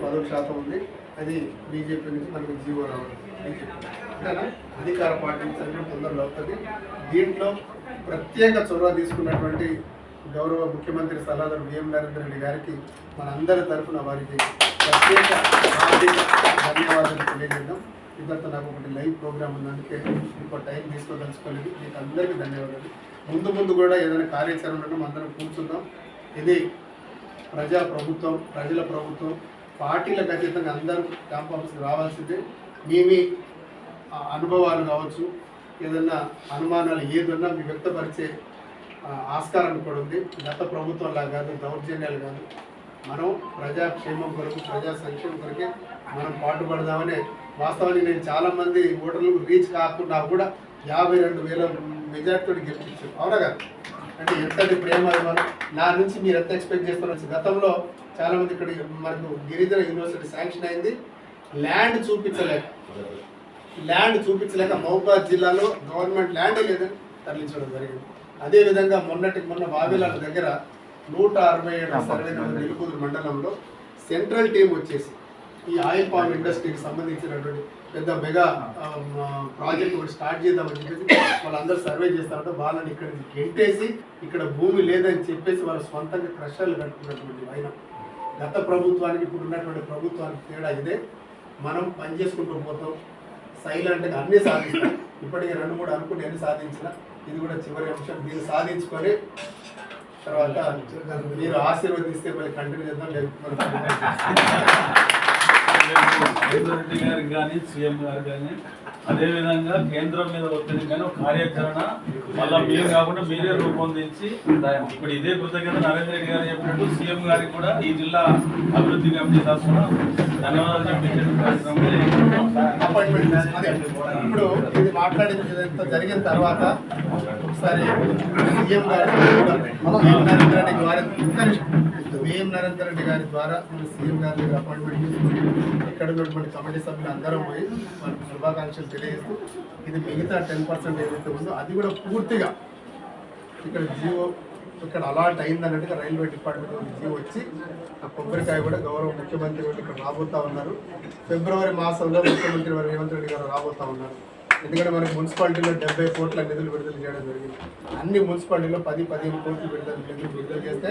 10% ఉంది. అది బీజేపీ నుంచి మనకు జీవో రావడం అంతేనా, అధికార పార్టీ నుంచి తొందరలో అవుతుంది. దీంట్లో ప్రత్యేక చొరవ తీసుకున్నటువంటి గౌరవ ముఖ్యమంత్రి సలహాదారు బిఎం నరేందర్ రెడ్డి గారికి మనందరి తరఫున వారికి ప్రత్యేక హార్దిక ధన్యవాదాలు తెలియజేద్దాం. ఇదంతా నాకు ఒకటి లైవ్ ప్రోగ్రామ్ ఉన్నందుకే ఇంకో టైం తీసుకోదలుచుకోలేదు. మీకు అందరికీ ధన్యవాదాలు. ముందు కూడా ఏదైనా కార్యాచరణ ఉండడం అందరం కూర్చుందాం. ఇది ప్రజా ప్రభుత్వం, ప్రజల ప్రభుత్వం, పార్టీలకు అతీతంగా అందరూ క్యాంపస్కి రావాల్సిందే. మీ అనుభవాలు కావచ్చు, ఏదన్నా అనుమానాలు ఏదన్నా మీ వ్యక్తపరిచే ఆస్కారం కూడా ఉంది. గత ప్రభుత్వంలా కాదు, దౌర్జన్యాలు కాదు. మనం ప్రజాక్షేమం కొరకు, ప్రజా సంక్షేమం కొరకే మనం పాటుపడదామనే వాస్తవానికి నేను చాలామంది ఓటర్లకు రీచ్ కాకుండా కూడా 52,000 మెజార్టీతో గెలిపించారు. అవునా కదా? అంటే ఎంతటి ప్రేమ మనం నా నుంచి మీరు ఎంత ఎక్స్పెక్ట్ చేస్తున్నారు. గతంలో చాలామంది ఇక్కడ మనకు గిరిజన యూనివర్సిటీ శాంక్షన్ అయింది, ల్యాండ్ చూపించలేక మహబూబాద్ జిల్లాలో గవర్నమెంట్ ల్యాండే లేదని తరలించడం జరిగింది. అదేవిధంగా మొన్న వావిలాల దగ్గర 167 సర్వే నెంబర్ నిలుకూరు మండలంలో సెంట్రల్ టీం వచ్చేసి ఈ ఆయిల్ పామ్ ఇండస్ట్రీకి సంబంధించినటువంటి పెద్ద మెగా ప్రాజెక్ట్ కూడా స్టార్ట్ చేద్దామని చెప్పేసి వాళ్ళందరూ సర్వే చేస్తారంటే వాళ్ళని ఇక్కడ గెంటేసి ఇక్కడ భూమి లేదని చెప్పేసి వాళ్ళ స్వంతంగా క్రషర్లు కట్టుకున్నటువంటి ఆయన. గత ప్రభుత్వానికి ఇప్పుడు ఉన్నటువంటి ప్రభుత్వానికి తేడా ఇదే. మనం పని చేసుకుంటూ పోతాం, సైలెంట్గా అన్నీ సాధిస్తాం. ఇప్పటికే 2-3 అనుకుని అన్ని సాధించిన ఇది కూడా చివరి అంశం. దీన్ని సాధించుకొని తర్వాత మీరు ఆశీర్వదిస్తే మళ్ళీ కంటిన్యూ చేద్దాం. రెడ్డి గారికి కానీ, సీఎం గారికి కానీ, అదేవిధంగా కేంద్రం మీద ఒత్తిడి కానీ ఒక కార్యాచరణ మళ్ళీ మీరు కాకుండా మీరే రూపొందించి ఇప్పుడు ఇదే కృతజ్ఞత నరేంద్ర రెడ్డి గారు చెప్పినట్టు సీఎం గారికి కూడా ఈ జిల్లా అభివృద్ధి కమిటీ తరఫున ధన్యవాదాలు చెప్పించే కార్యక్రమం. ఇప్పుడు ఇది మాట్లాడిన జరిగిన తర్వాత ఒకసారి సీఎం గారు బిఎం నరేందర్ రెడ్డి గారి ద్వారా మన సీఎం గారి దగ్గర అపాయింట్మెంట్ తీసుకుని ఇక్కడ ఉన్నటువంటి కమిటీ సభ్యులు అందరం పోయి మనకు శుభాకాంక్షలు తెలియజేస్తూ ఇది మిగతా 10% ఏదైతే ఉందో అది కూడా పూర్తిగా ఇక్కడ జీవో ఇక్కడ అలాట్ అయిందన్నట్టుగా రైల్వే డిపార్ట్మెంట్ జీవో వచ్చి ఆ కొబ్బరికాయ కూడా గౌరవ ముఖ్యమంత్రి ఇక్కడ రాబోతా ఉన్నారు. ఫిబ్రవరి మాసంలో ముఖ్యమంత్రి వారు రేవంత్ రెడ్డి గారు రాబోతా ఉన్నారు. ఎందుకంటే మనకి మున్సిపాలిటీలో 70 కోట్ల నిధులు విడుదల చేయడం జరిగింది. అన్ని మున్సిపాలిటీలో 10-15 కోట్లు నిధులు విడుదల చేస్తే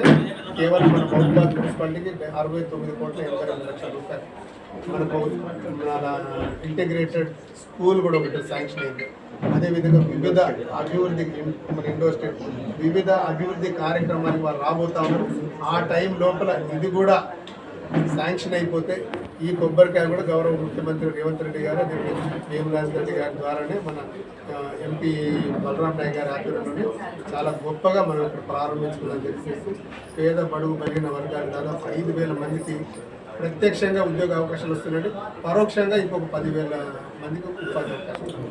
కేవలం మన మహబూబాద్ మున్సిపాలిటీకి 69 కోట్ల 82 లక్షల రూపాయలు. మనకు ఇంటిగ్రేటెడ్ స్కూల్ కూడా ఒకటి శాంక్షన్ అయింది. అదేవిధంగా వివిధ అభివృద్ధి మన ఇండో స్టేట్ వివిధ అభివృద్ధి కార్యక్రమానికి వారు రాబోతా ఉన్నారు. ఆ టైం లోపల ఇది కూడా శాంక్షన్ అయిపోతే ఈ కొబ్బరికాయ కూడా గౌరవ ముఖ్యమంత్రి రేవంత్ రెడ్డి గారు బిఎం నరేందర్ రెడ్డి గారి ద్వారానే మన ఎంపీ బలరాం నాయక్ గారి ఆధ్వర్యంలోనే చాలా గొప్పగా మనం ఇక్కడ ప్రారంభించుకుందని చెప్పేసి పేద బడుగు బలిగిన వర్గాలు దాదాపు 5,000 మందికి ప్రత్యక్షంగా ఉద్యోగ అవకాశాలు వస్తున్నాయంటే పరోక్షంగా ఇంకొక 10,000 మందికి ఉపాధి అవకాశాలు.